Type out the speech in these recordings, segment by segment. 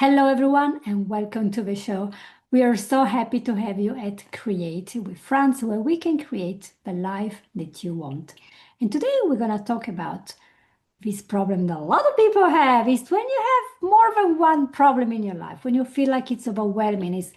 Hello, everyone, and welcome to the show. We are so happy to have you at Create with Franz, where we can create the life that you want. And today we're going to talk about this problem that a lot of people have is when you have more than one problem in your life, when you feel like it's overwhelming, it's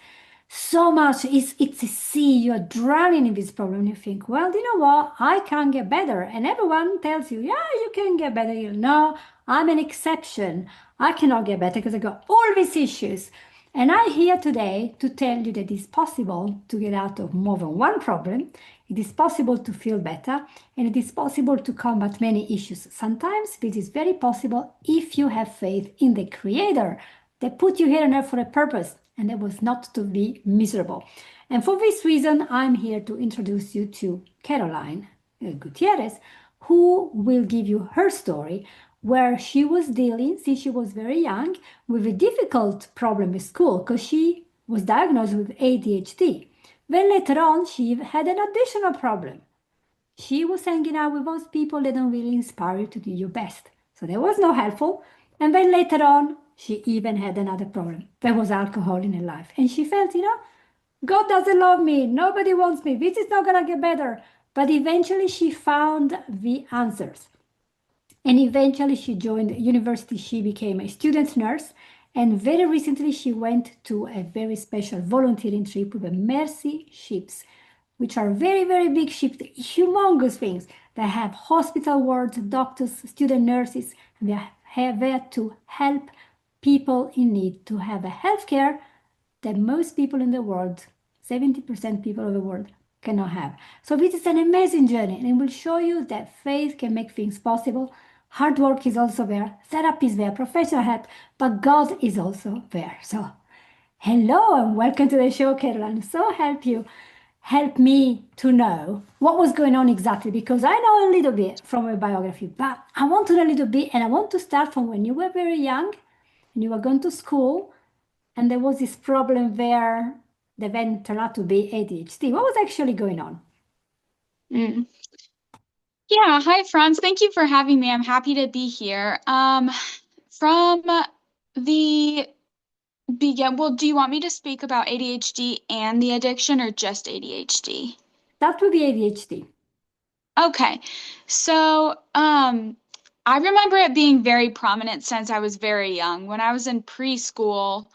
so much, it's a sea, you're drowning in this problem. You think, well, you know what? I can't get better. And everyone tells you, yeah, you can get better. You know, I'm an exception. I cannot get better because I got all these issues. And I'm here today to tell you that it's possible to get out of more than one problem. It is possible to feel better and it is possible to combat many issues. Sometimes this is very possible if you have faith in the Creator that put you here on earth for a purpose, and that was not to be miserable. And for this reason, I'm here to introduce you to Caroline Gutierrez, who will give you her story where she was dealing, since she was very young, with a difficult problem at school because she was diagnosed with ADHD. Then later on, she had an additional problem. She was hanging out with those people that don't really inspire you to do your best. So that was not helpful. And then later on, she even had another problem. There was alcohol in her life. And she felt, God doesn't love me. Nobody wants me. This is not going to get better. But eventually she found the answers. And eventually she joined university. She became a student nurse. And very recently she went to a very special volunteering trip with the Mercy ships, which are very, very big ships, humongous things. They have hospital wards, doctors, student nurses, and they are there to help people in need to have a healthcare that most people in the world, 70% people of the world, cannot have. So this is an amazing journey, and it will show you that faith can make things possible. Hard work is also there, therapy is there, professional help, but God is also there. So hello and welcome to the show, Caroline. So help me to know what was going on exactly, because I know a little bit from your biography, but I want to know a little bit, and I want to start from when you were very young and you were going to school and there was this problem there that then turned out to be ADHD. What was actually going on? Mm. Yeah, hi Franz. Thank you for having me. I'm happy to be here. From the well, do you want me to speak about ADHD and the addiction or just ADHD? That would be ADHD. Okay. So, I remember it being very prominent since I was very young. When I was in preschool,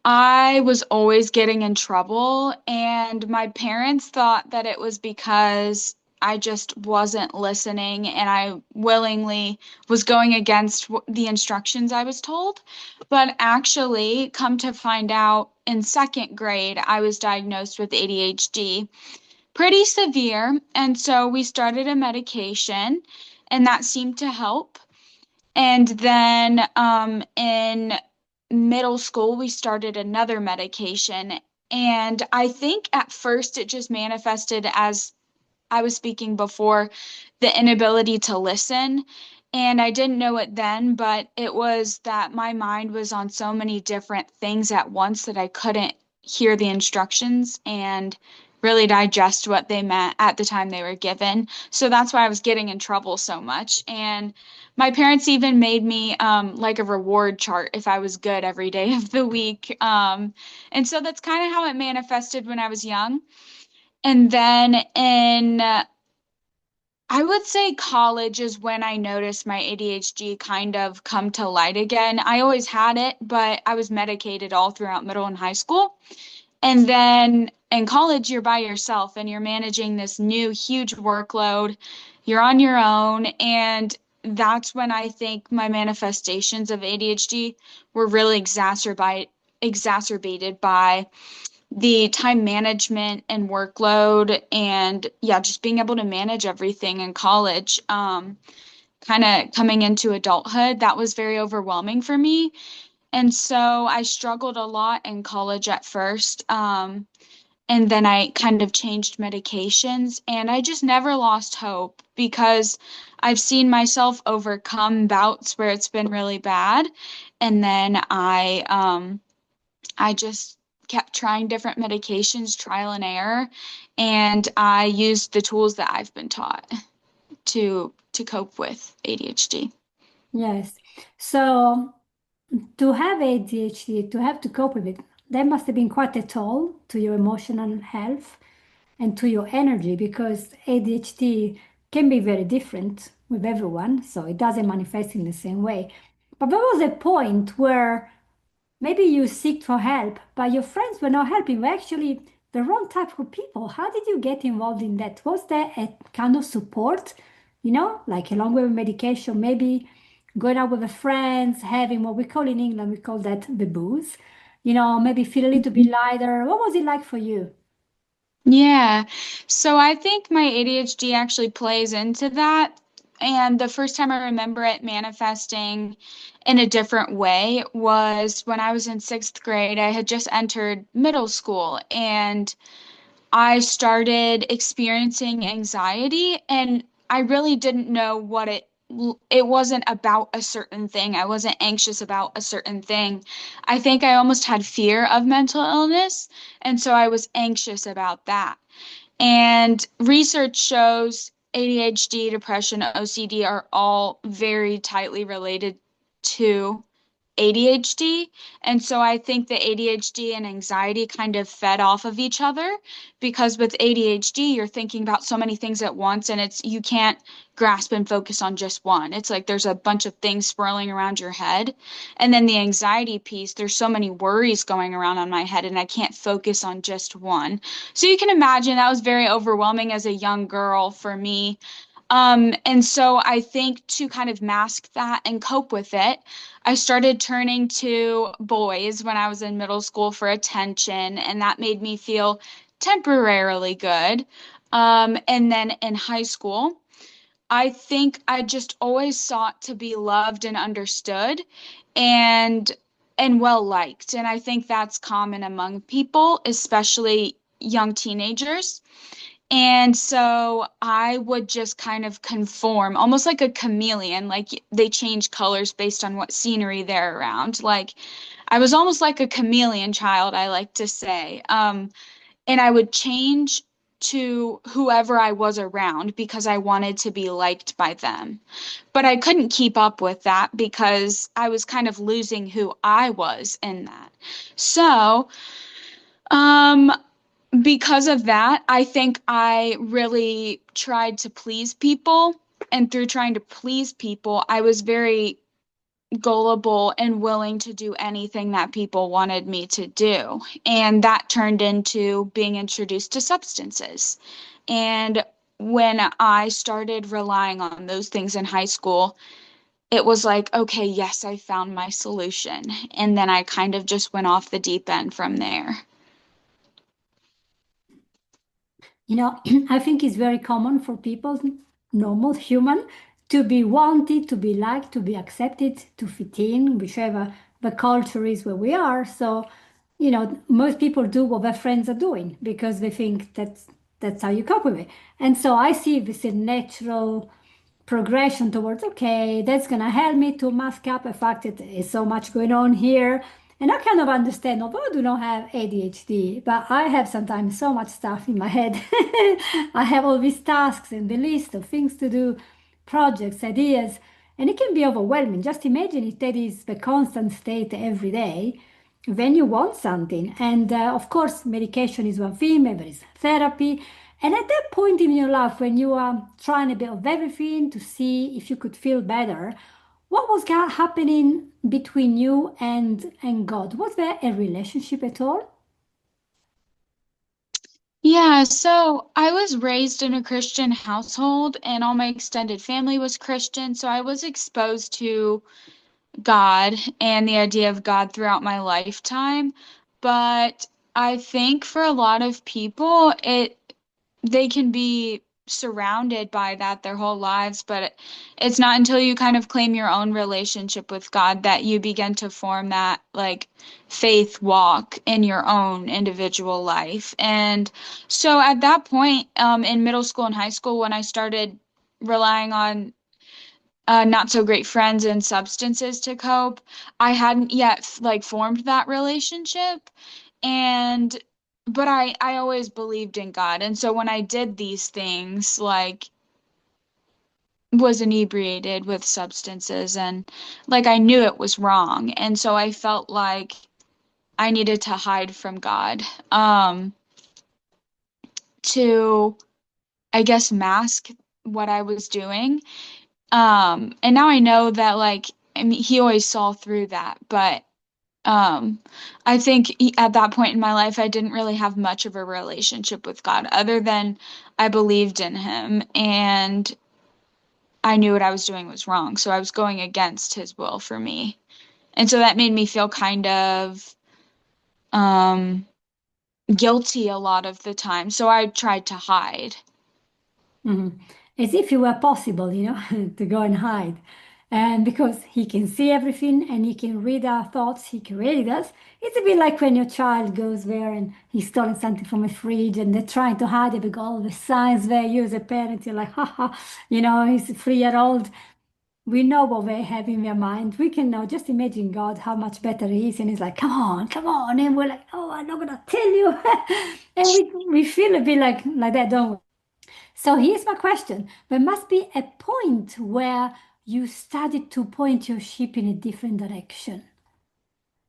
I was always getting in trouble, and my parents thought that it was because I just wasn't listening and I willingly was going against the instructions I was told. But actually, come to find out, in second grade, I was diagnosed with ADHD, pretty severe. And so we started a medication, and that seemed to help. And then in middle school, we started another medication. And I think at first it just manifested as I was speaking before, the inability to listen. And I didn't know it then, but it was that my mind was on so many different things at once that I couldn't hear the instructions and really digest what they meant at the time they were given. So that's why I was getting in trouble so much. And my parents even made me like a reward chart if I was good every day of the week. And so that's kind of how it manifested when I was young. And then in I would say college is when I noticed my ADHD kind of come to light again. I always had it, but I was medicated all throughout middle and high school. And then in college, you're by yourself and you're managing this new huge workload. You're on your own. And that's when I think my manifestations of ADHD were really exacerbated by the time management and workload and yeah, just being able to manage everything in college. Kind of coming into adulthood, that was very overwhelming for me. And so I struggled a lot in college at first. And then I kind of changed medications and I just never lost hope because I've seen myself overcome bouts where it's been really bad. And then I just kept trying different medications, trial and error, and I used the tools that I've been taught to cope with ADHD. Yes. So to have ADHD, to have to cope with it, that must have been quite a toll to your emotional health and to your energy because ADHD can be very different with everyone, so it doesn't manifest in the same way. But there was a point where maybe you seek for help, but your friends were not helping, were actually the wrong type of people. How did you get involved in that? Was there a kind of support, like along with medication, maybe going out with the friends, having what we call in England, we call that the booze, maybe feel a little bit lighter. What was it like for you? Yeah. So I think my ADHD actually plays into that. And the first time I remember it manifesting in a different way was when I was in sixth grade. I had just entered middle school and I started experiencing anxiety, and I really didn't know what it wasn't about a certain thing. I wasn't anxious about a certain thing. I think I almost had fear of mental illness, and so I was anxious about that. And research shows ADHD, depression, OCD are all very tightly related to ADHD. And so I think that ADHD and anxiety kind of fed off of each other because with ADHD, you're thinking about so many things at once and you can't grasp and focus on just one. It's like there's a bunch of things swirling around your head. And then the anxiety piece, there's so many worries going around on my head and I can't focus on just one. So you can imagine that was very overwhelming as a young girl for me. And so I think to kind of mask that and cope with it, I started turning to boys when I was in middle school for attention, and that made me feel temporarily good. And then in high school, I think I just always sought to be loved and understood and well liked. And I think that's common among people, especially young teenagers. And so I would just kind of conform, almost like a chameleon, like they change colors based on what scenery they're around. Like I was almost like a chameleon child, I like to say. And I would change to whoever I was around because I wanted to be liked by them. But I couldn't keep up with that because I was kind of losing who I was in that. So, um, because of that, I think I really tried to please people. And through trying to please people, I was very gullible and willing to do anything that people wanted me to do. And that turned into being introduced to substances. And when I started relying on those things in high school, it was like, okay, yes, I found my solution. And then I kind of just went off the deep end from there. I think it's very common for people, normal human, to be wanted, to be liked, to be accepted, to fit in, whichever the culture is where we are. So, most people do what their friends are doing because they think that's how you cope with it. And so I see this a natural progression towards, okay, that's going to help me to mask up the fact that there's so much going on here. And I kind of understand, although I do not have ADHD, but I have sometimes so much stuff in my head. I have all these tasks and the list of things to do, projects, ideas, and it can be overwhelming. Just imagine if that is the constant state every day, when you want something. And of course, medication is one thing, maybe there is therapy. And at that point in your life, when you are trying a bit of everything to see if you could feel better, what was happening between you and God? Was there a relationship at all? Yeah, so I was raised in a Christian household and all my extended family was Christian, so I was exposed to God and the idea of God throughout my lifetime. But I think for a lot of people, they can be surrounded by that their whole lives, but it's not until you kind of claim your own relationship with God that you begin to form that like faith walk in your own individual life. And so at that point, in middle school and high school, when I started relying on not so great friends and substances to cope. I hadn't yet like formed that relationship and but I always believed in God. And so when I did these things like was inebriated with substances, and like I knew it was wrong, and so I felt like I needed to hide from God, to, I guess, mask what I was doing. And now I know that, like, I mean, he always saw through that, but um, I think at that point in my life, I didn't really have much of a relationship with God other than I believed in him and I knew what I was doing was wrong. So I was going against his will for me. And so that made me feel kind of um, guilty a lot of the time. So I tried to hide. Mhm. As if it were possible, to go and hide. And because he can see everything and he can read our thoughts, he created us. It's a bit like when your child goes there and he's stolen something from a fridge and they're trying to hide it because all the signs there, you as a parent, you're like, haha, he's a 3-year-old. We know what they have in their mind. We can now just imagine God, how much better he is. And he's like, come on, come on. And we're like, oh, I'm not going to tell you. And we feel a bit like that, don't we? So here's my question. There must be a point where you started to point your ship in a different direction.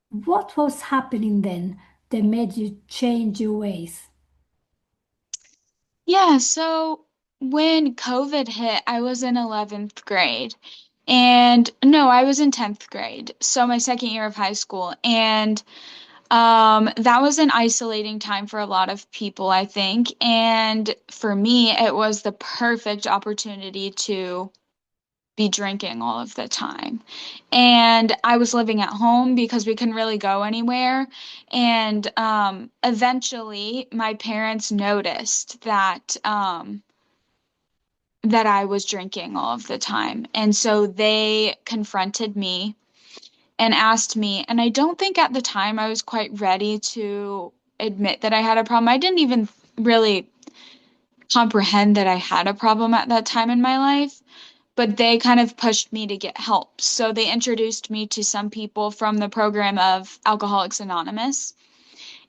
What was happening then that made you change your ways? Yeah, so when COVID hit, I was in 11th grade. And no, I was in 10th grade. So my second year of high school. And that was an isolating time for a lot of people, I think. And for me, it was the perfect opportunity to be drinking all of the time. And I was living at home because we couldn't really go anywhere. And eventually, my parents noticed that I was drinking all of the time. And so they confronted me and asked me, and I don't think at the time I was quite ready to admit that I had a problem. I didn't even really comprehend that I had a problem at that time in my life, but they kind of pushed me to get help. So they introduced me to some people from the program of Alcoholics Anonymous.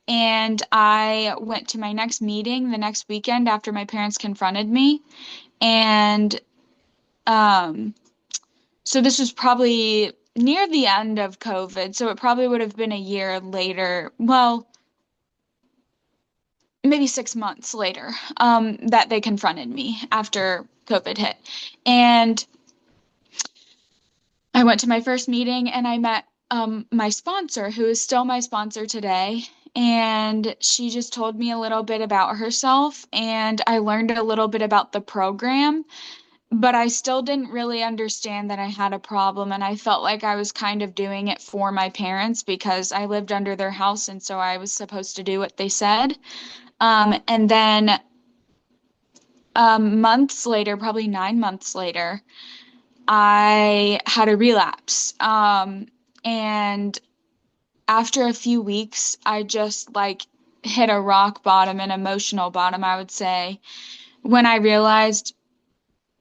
And I went to my next meeting the next weekend after my parents confronted me. And um, so this was probably near the end of COVID. So it probably would have been a year later. Well, maybe 6 months later, that they confronted me after COVID hit. And I went to my first meeting and I met my sponsor, who is still my sponsor today. And she just told me a little bit about herself, and I learned a little bit about the program, but I still didn't really understand that I had a problem. And I felt like I was kind of doing it for my parents because I lived under their house, and so I was supposed to do what they said. And then months later, probably 9 months later, I had a relapse. And after a few weeks, I just like hit a rock bottom, an emotional bottom, I would say, when I realized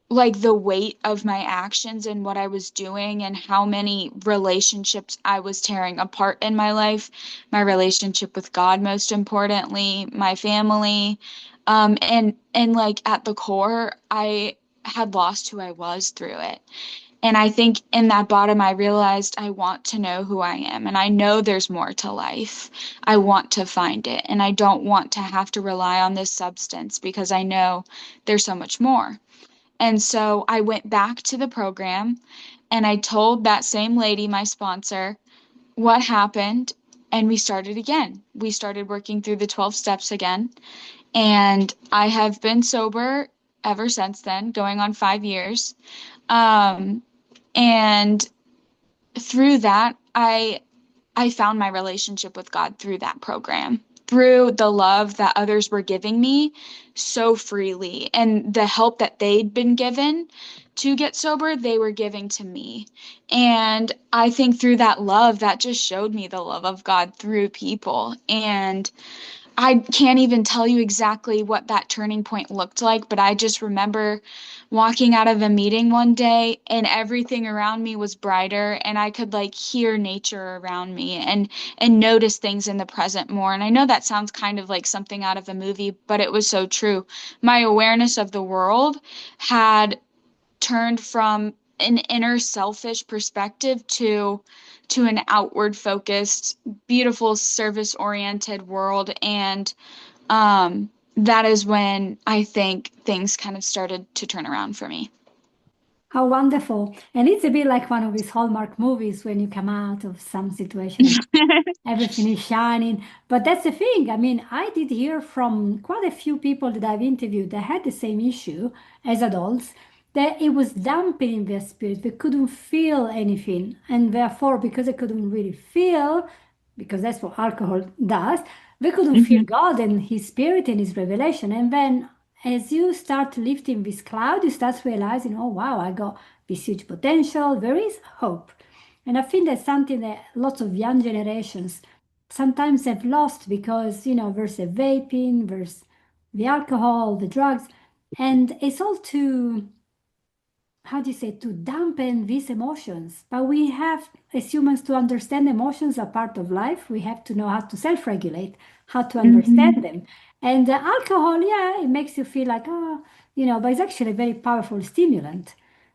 like the weight of my actions and what I was doing and how many relationships I was tearing apart in my life, my relationship with God, most importantly, my family, and like at the core, I had lost who I was through it. And I think in that bottom, I realized I want to know who I am. And I know there's more to life. I want to find it. And I don't want to have to rely on this substance because I know there's so much more. And so I went back to the program and I told that same lady, my sponsor, what happened. And we started again. We started working through the 12 steps again. And I have been sober ever since then, going on 5 years. Um, and through that, I found my relationship with God through that program, through the love that others were giving me so freely, and the help that they'd been given to get sober, they were giving to me. And I think through that love, that just showed me the love of God through people. And I can't even tell you exactly what that turning point looked like, but I just remember walking out of a meeting one day and everything around me was brighter and I could like hear nature around me and notice things in the present more. And I know that sounds kind of like something out of a movie, but it was so true. My awareness of the world had turned from an inner selfish perspective to an outward focused, beautiful service oriented world. And that is when I think things kind of started to turn around for me. How wonderful. And it's a bit like one of these Hallmark movies when you come out of some situation and everything is shining. But that's the thing. I mean, I did hear from quite a few people that I've interviewed that had the same issue as adults, that it was dampening their spirit. They couldn't feel anything. And therefore, because they couldn't really feel, because that's what alcohol does, they couldn't feel Mhm. God and His Spirit and His revelation. And then as you start lifting this cloud, you start realizing, oh, wow, I got this huge potential. There is hope. And I think that's something that lots of young generations sometimes have lost because, there's the vaping, there's the alcohol, the drugs, and it's all to, how do you say, to dampen these emotions. But we have, as humans, to understand emotions are part of life. We have to know how to self-regulate, how to Mhm. understand them. And alcohol, yeah, it makes you feel like, oh, but it's actually a very powerful stimulant.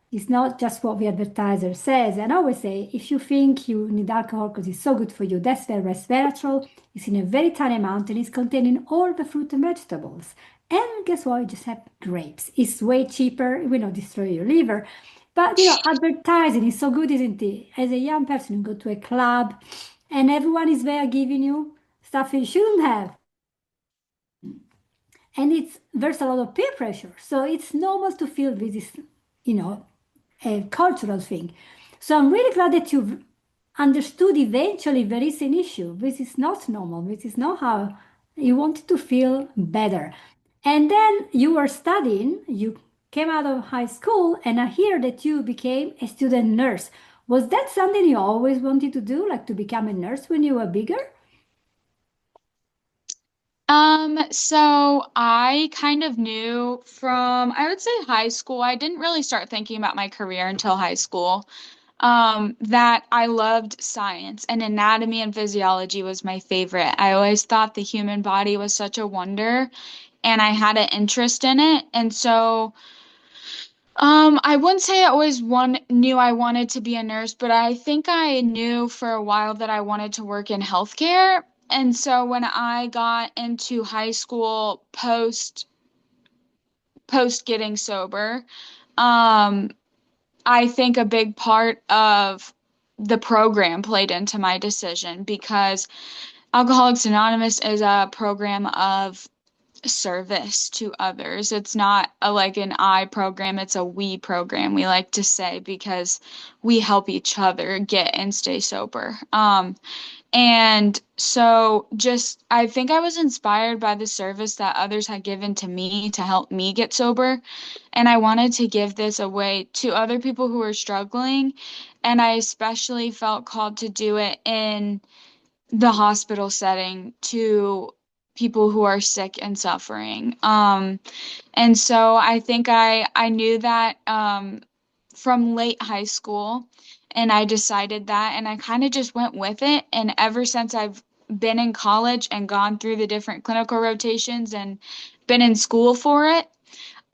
It's not just what the advertiser says. And I always say, if you think you need alcohol because it's so good for you, that's very resveratrol. It's in a very tiny amount and it's containing all the fruit and vegetables. And guess what? You just have grapes. It's way cheaper. It will not destroy your liver. But advertising is so good, isn't it? As a young person, you go to a club and everyone is there giving you stuff you shouldn't have. And there's a lot of peer pressure. So it's normal to feel this is, you know, a cultural thing. So I'm really glad that you've understood eventually there is an issue. This is not normal. This is not how you wanted to feel better. And then you were studying, you came out of high school, and I hear that you became a student nurse. Was that something you always wanted to do, like to become a nurse when you were bigger? So I kind of knew from, I would say high school, I didn't really start thinking about my career until high school, that I loved science and anatomy and physiology was my favorite. I always thought the human body was such a wonder and I had an interest in it. And so, I wouldn't say I always knew I wanted to be a nurse, but I think I knew for a while that I wanted to work in healthcare. And so when I got into high school post getting sober, um, I think a big part of the program played into my decision because Alcoholics Anonymous is a program of service to others. It's not like an I program, it's a we program, we like to say, because we help each other get and stay sober. And so just I think I was inspired by the service that others had given to me to help me get sober. And I wanted to give this away to other people who are struggling. And I especially felt called to do it in the hospital setting to people who are sick and suffering. And so I think I knew that from late high school, and I decided that, and I kind of just went with it. And ever since I've been in college and gone through the different clinical rotations and been in school for it,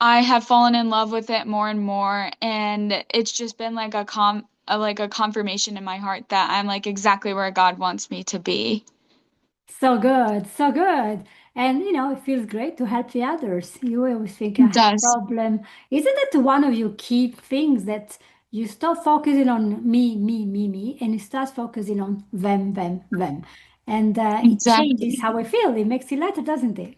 I have fallen in love with it more and more, and it's just been like like a confirmation in my heart that I'm like exactly where God wants me to be. So good, so good. And it feels great to help the others. You always think I It have a does. problem. Isn't it one of your key things that you stop focusing on me, me, me, me, and you start focusing on them, them? And it changes Exactly. how I feel. It makes it lighter, doesn't it?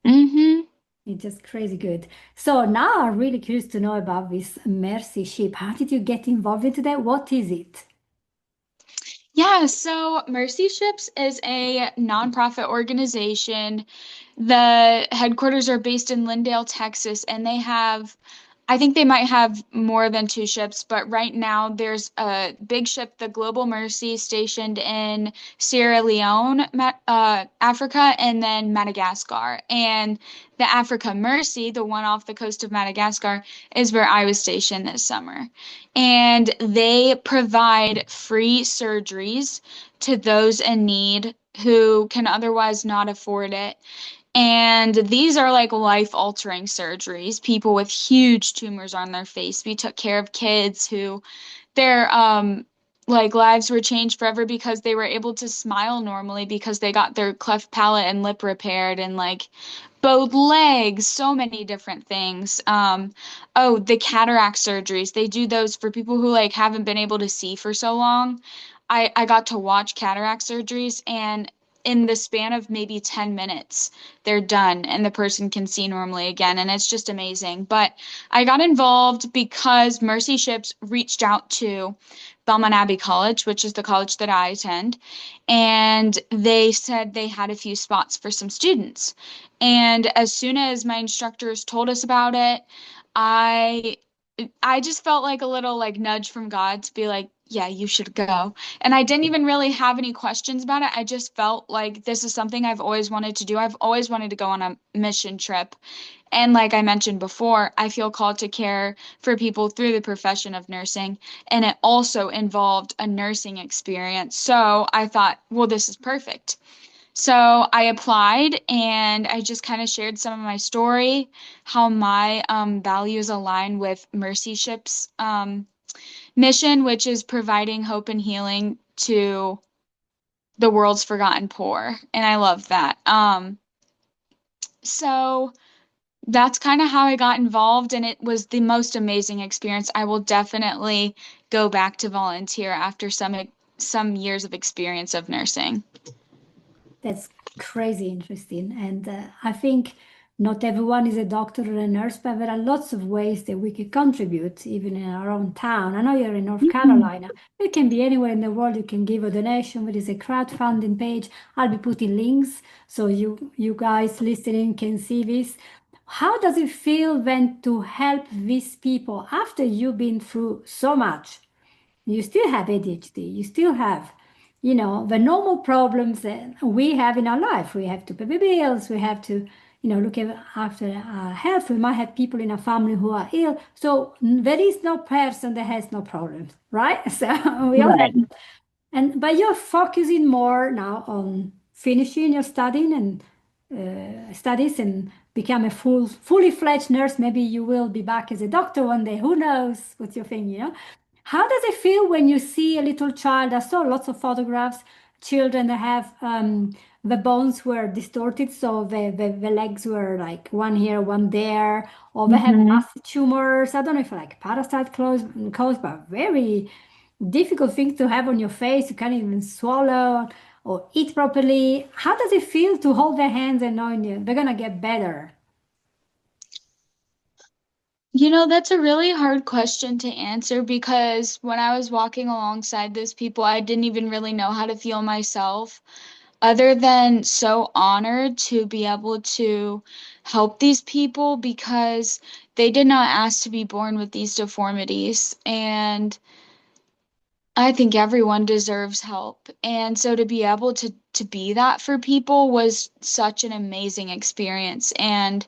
Mm-hmm. It's just crazy good. So now I'm really curious to know about this mercy ship. How did you get involved into that? What is it? Yeah, so Mercy Ships is a nonprofit organization. The headquarters are based in Lindale, Texas, and I think they might have more than two ships, but right now there's a big ship, the Global Mercy, stationed in Sierra Leone, Africa, and then Madagascar. And the Africa Mercy, the one off the coast of Madagascar, is where I was stationed this summer. And they provide free surgeries to those in need who can otherwise not afford it. And these are like life-altering surgeries. People with huge tumors on their face. We took care of kids who their like lives were changed forever because they were able to smile normally because they got their cleft palate and lip repaired and like bowed legs, so many different things. Oh, the cataract surgeries. They do those for people who like haven't been able to see for so long. I got to watch cataract surgeries and in the span of maybe 10 minutes, they're done and the person can see normally again. And it's just amazing. But I got involved because Mercy Ships reached out to Belmont Abbey College, which is the college that I attend, and they said they had a few spots for some students. And as soon as my instructors told us about it, I I just felt like a little like nudge from God to be like, yeah, you should go. And I didn't even really have any questions about it. I just felt like this is something I've always wanted to do. I've always wanted to go on a mission trip. And like I mentioned before, I feel called to care for people through the profession of nursing. And it also involved a nursing experience. So I thought, well, this is perfect. So I applied and I just kind of shared some of my story, how my values align with Mercy Ship's mission, which is providing hope and healing to the world's forgotten poor. And I love that. So that's kind of how I got involved, and it was the most amazing experience. I will definitely go back to volunteer after some years of experience of nursing. That's crazy interesting. And I think not everyone is a doctor or a nurse, but there are lots of ways that we can contribute, even in our own town. I know you're in North Mhm. Carolina. It can be anywhere in the world. You can give a donation. There is a crowdfunding page. I'll be putting links so you guys listening can see this. How does it feel then to help these people after you've been through so much? You still have ADHD. You still have, the normal problems that we have in our life. We have to pay the bills. We have to, look after our health. We might have people in our family who are ill. So there is no person that has no problems, right? So we all have. Right. But you're focusing more now on finishing your studying and studies and become a fully fledged nurse. Maybe you will be back as a doctor one day. Who knows what you're thinking? How does it feel when you see a little child? I saw lots of photographs, children that have the bones were distorted, so the legs were like one here, one there, or they have Hmm. massive tumors. I don't know if like parasite caused by very difficult things to have on your face. You can't even swallow or eat properly. How does it feel to hold their hands and knowing they're gonna get better? You know, that's a really hard question to answer because when I was walking alongside those people, I didn't even really know how to feel myself, other than so honored to be able to help these people because they did not ask to be born with these deformities. And I think everyone deserves help. And so to be able to be that for people was such an amazing experience. And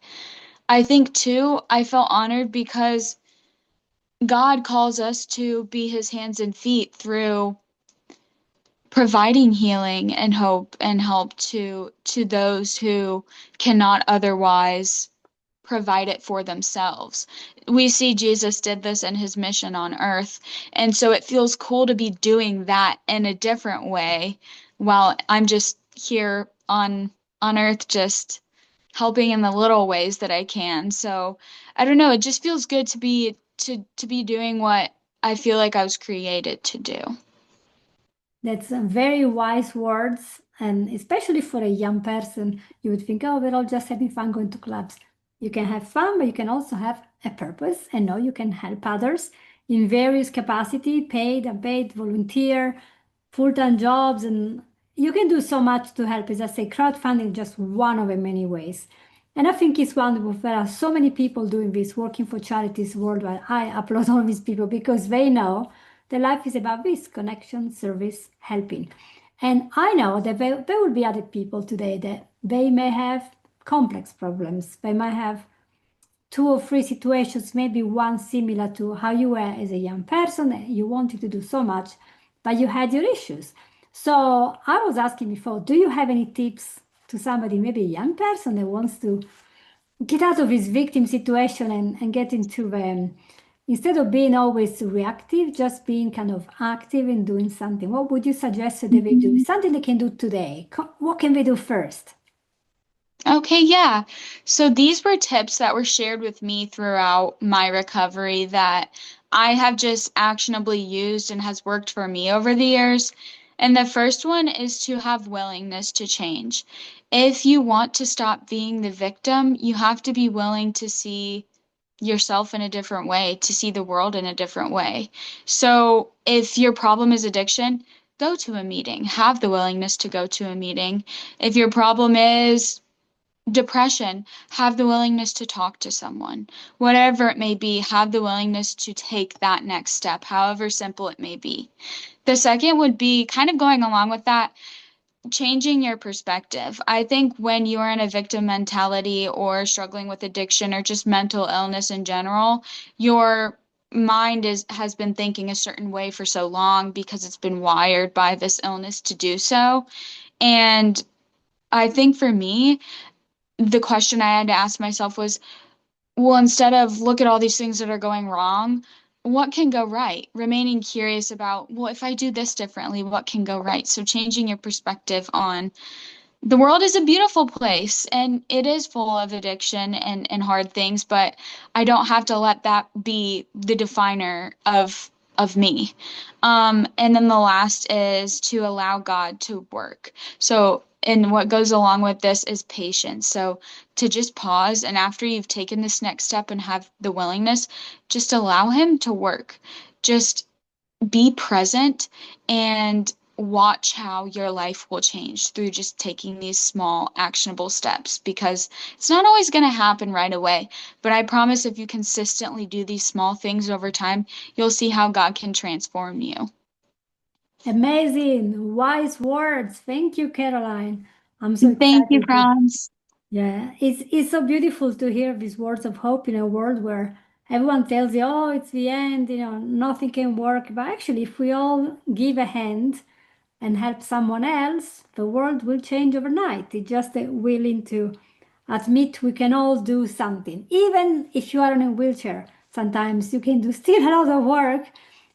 I think too, I felt honored because God calls us to be his hands and feet through providing healing and hope and help to those who cannot otherwise provide it for themselves. We see Jesus did this in his mission on earth, and so it feels cool to be doing that in a different way while I'm just here on earth just helping in the little ways that I can. So I don't know, it just feels good to be doing what I feel like I was created to do. That's very wise words, and especially for a young person, you would think, oh, we're all just having fun going to clubs. You can have fun, but you can also have a purpose and know you can help others in various capacity, paid, unpaid, volunteer, full-time jobs, and you can do so much to help. As I say, crowdfunding is just one of the many ways. And I think it's wonderful. There are so many people doing this, working for charities worldwide. I applaud all these people because they know that life is about this connection, service, helping. And I know that there will be other people today that they may have complex problems. They might have two or three situations, maybe one similar to how you were as a young person. You wanted to do so much, but you had your issues. So I was asking before, do you have any tips to somebody, maybe a young person that wants to get out of his victim situation and get into instead of being always reactive, just being kind of active and doing something? What would you suggest that they do? Mhm. Something they can do today. What can they do first? Okay, yeah. So these were tips that were shared with me throughout my recovery that I have just actionably used and has worked for me over the years. And the first one is to have willingness to change. If you want to stop being the victim, you have to be willing to see yourself in a different way, to see the world in a different way. So if your problem is addiction, go to a meeting, have the willingness to go to a meeting. If your problem is depression, have the willingness to talk to someone. Whatever it may be, have the willingness to take that next step, however simple it may be. The second would be kind of going along with that, changing your perspective. I think when you are in a victim mentality or struggling with addiction or just mental illness in general, your mind has been thinking a certain way for so long because it's been wired by this illness to do so. And I think for me, the question I had to ask myself was, well, instead of look at all these things that are going wrong, what can go right? Remaining curious about, well, if I do this differently, what can go right? So changing your perspective on the world is a beautiful place and it is full of addiction and hard things, but I don't have to let that be the definer of me. And then the last is to allow God to work. So, and what goes along with this is patience. So to just pause and after you've taken this next step and have the willingness, just allow him to work. Just be present and watch how your life will change through just taking these small actionable steps because it's not always going to happen right away. But I promise if you consistently do these small things over time, you'll see how God can transform you. Amazing, wise words. Thank you, Caroline. I'm so Thank you, excited. Franz. Yeah, it's so beautiful to hear these words of hope in a world where everyone tells you, oh, it's the end, nothing can work. But actually, if we all give a hand and help someone else, the world will change overnight. It's just willing to admit we can all do something. Even if you are in a wheelchair, sometimes you can do still a lot of work.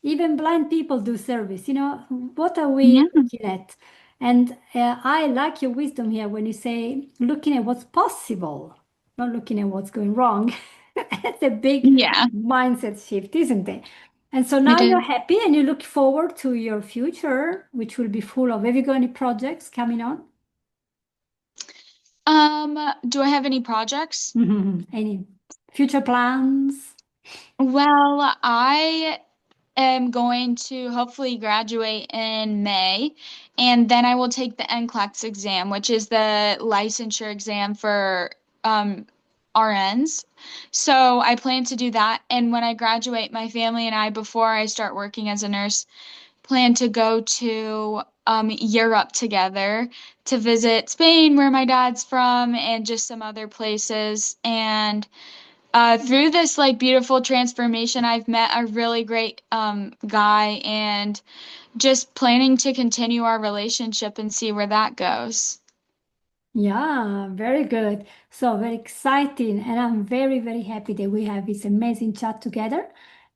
Even blind people do service. What are we Yeah. looking at? And I like your wisdom here when you say looking at what's possible, not looking at what's going wrong. It's a big Yeah, mindset shift, isn't it? And so it now is. you're happy and you look forward to your future, which will be full of. Have you got any projects coming on? Do I have any projects? Any future plans? Well, I am going to hopefully graduate in May, and then I will take the NCLEX exam, which is the licensure exam for RNs. So I plan to do that. And when I graduate, my family and I, before I start working as a nurse, plan to go to Europe together to visit Spain, where my dad's from, and just some other places. And through this like beautiful transformation, I've met a really great guy and just planning to continue our relationship and see where that goes. Yeah, very good. So very exciting. And I'm very, very happy that we have this amazing chat together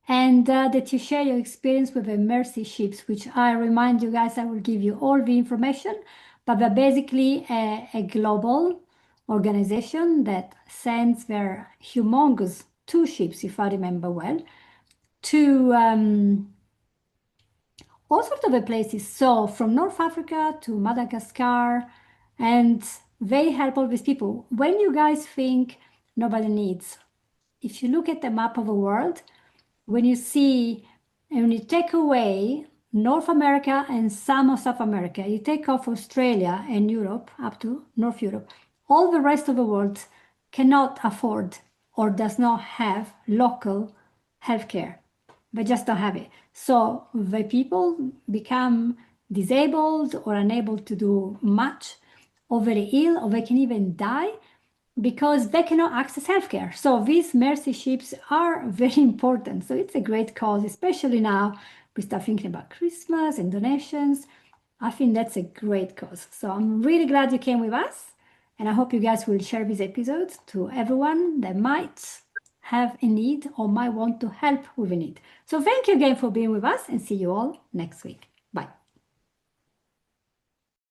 and that you share your experience with the Mercy Ships, which I remind you guys, I will give you all the information, but they're basically a global organization that sends their humongous two ships, if I remember well, to all sorts of the places. So from North Africa to Madagascar, and they help all these people. When you guys think nobody needs, if you look at the map of the world, when you see and when you take away North America and some of South America, you take off Australia and Europe up to North Europe, all the rest of the world cannot afford or does not have local healthcare. They just don't have it. So the people become disabled or unable to do much, or very ill, or they can even die because they cannot access healthcare. So these mercy ships are very important. So it's a great cause, especially now we start thinking about Christmas and donations. I think that's a great cause. So I'm really glad you came with us. And I hope you guys will share this episode to everyone that might have a need or might want to help with a need. So thank you again for being with us and see you all next week.